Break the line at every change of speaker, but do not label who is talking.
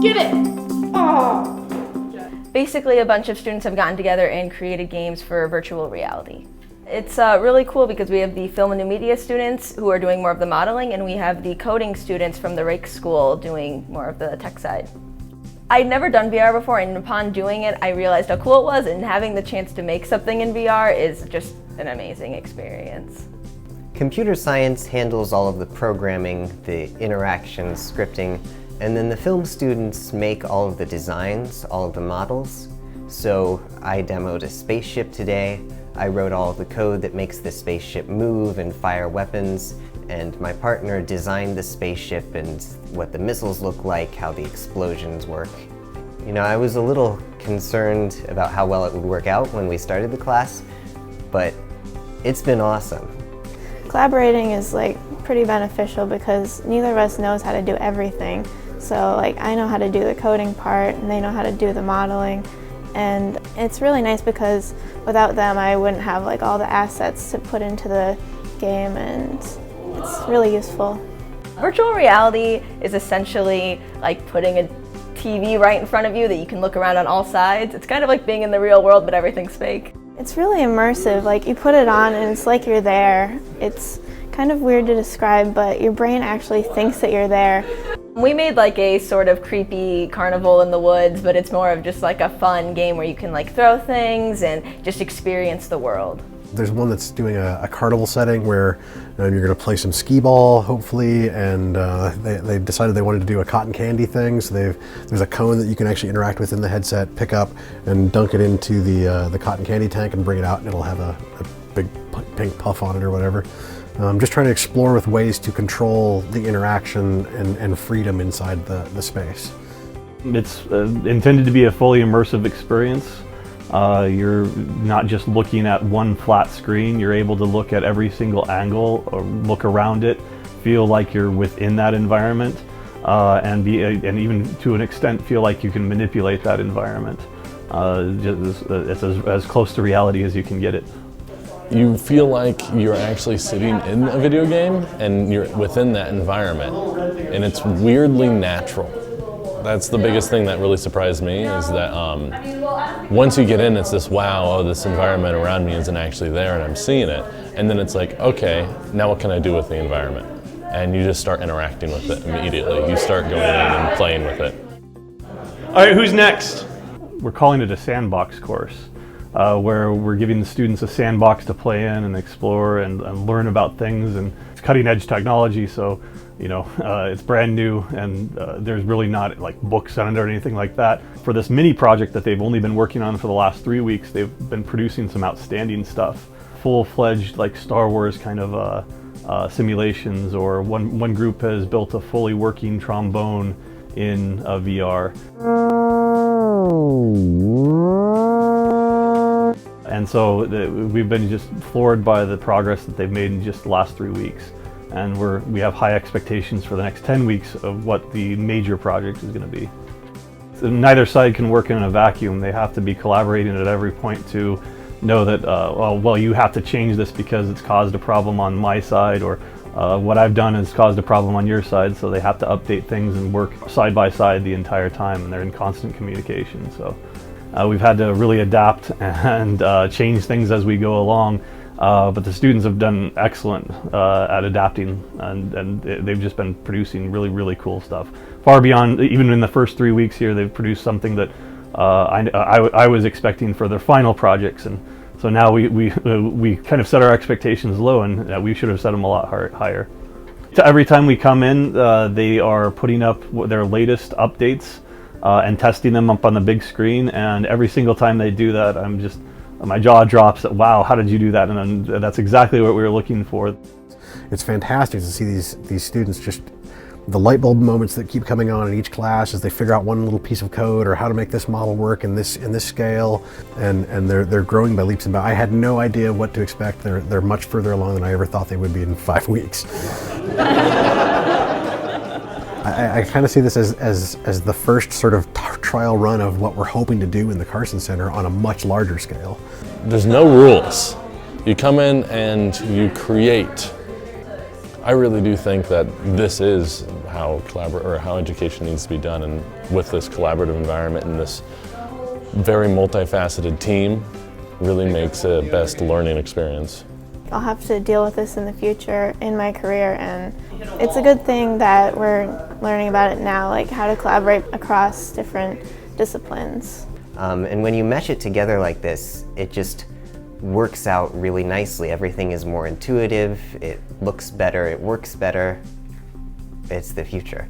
Get it! Oh.
Basically, a bunch of students have gotten together and created games for virtual reality. It's really cool because we have the film and new media students who are doing more of the modeling, and we have the coding students from the Rake School doing more of the tech side. I'd never done VR before, and upon doing it, I realized how cool it was, and having the chance to make something in VR is just an amazing experience.
Computer science handles all of the programming, the interactions, scripting, and then the film students make all of the designs, all of the models. So I demoed a spaceship today. I wrote all of the code that makes the spaceship move and fire weapons, and my partner designed the spaceship and what the missiles look like, how the explosions work. You know, I was a little concerned about how well it would work out when we started the class, but it's been awesome.
Collaborating is pretty beneficial because neither of us knows how to do everything. So I know how to do the coding part and they know how to do the modeling. And it's really nice because without them I wouldn't have all the assets to put into the game, and it's really useful.
Virtual reality is essentially like putting a TV right in front of you that you can look around on all sides. It's kind of like being in the real world, but everything's fake.
It's really immersive. You put it on and it's like you're there. It's kind of weird to describe, but your brain actually thinks that you're there.
We made a sort of creepy carnival in the woods, but it's more of just a fun game where you can throw things and just experience the world.
There's one that's doing a carnival setting where you're going to play some skee ball, hopefully, and they decided they wanted to do a cotton candy thing, so there's a cone that you can actually interact with in the headset, pick up, and dunk it into the cotton candy tank and bring it out, and it'll have a big pink puff on it or whatever. Just trying to explore with ways to control the interaction and freedom inside the space.
It's intended to be a fully immersive experience. You're not just looking at one flat screen, you're able to look at every single angle, or look around it, feel like you're within that environment, and even to an extent feel like you can manipulate that environment. It's as close to reality as you can get it.
You feel like you're actually sitting in a video game and you're within that environment, and it's weirdly natural. That's the biggest thing that really surprised me, is that once you get in, it's this, wow, oh, this environment around me isn't actually there and I'm seeing it. And then it's okay, now what can I do with the environment? And you just start interacting with it immediately. You start going in and playing with it.
All right, who's next? We're calling it a sandbox course, where we're giving the students a sandbox to play in and explore and learn about things. And it's cutting edge technology, so it's brand new, and there's really not books on it or anything like that. For this mini project that they've only been working on for the last 3 weeks, they've been producing some outstanding stuff. Full-fledged Star Wars kind of simulations, or one group has built a fully working trombone in VR. And so we've been just floored by the progress that they've made in just the last 3 weeks. And we have high expectations for the next 10 weeks of what the major project is going to be. So neither side can work in a vacuum. They have to be collaborating at every point to know that, well, you have to change this because it's caused a problem on my side, or what I've done has caused a problem on your side. So they have to update things and work side by side the entire time, and they're in constant communication. So we've had to really adapt and change things as we go along. But the students have done excellent at adapting, and they've just been producing really, really cool stuff. Far beyond, even in the first 3 weeks here, they've produced something that I was expecting for their final projects, and so now we kind of set our expectations low, and we should have set them a lot higher. So every time we come in, they are putting up their latest updates and testing them up on the big screen, and every single time they do that, my jaw drops that, wow, how did you do that? And that's exactly what we were looking for.
It's fantastic to see these students, just the light bulb moments that keep coming on in each class as they figure out one little piece of code or how to make this model work in this scale, and they're growing by leaps and bounds. I had no idea what to expect. They're much further along than I ever thought they would be in 5 weeks. I kind of see this as the first sort of trial run of what we're hoping to do in the Carson Center on a much larger scale.
There's no rules. You come in and you create. I really do think that this is how how education needs to be done, and with this collaborative environment and this very multifaceted team really makes a best learning experience.
I'll have to deal with this in the future in my career, and it's a good thing that we're learning about it now, like how to collaborate across different disciplines.
And when you mesh it together like this, it just works out really nicely. Everything is more intuitive, it looks better, it works better. It's the future.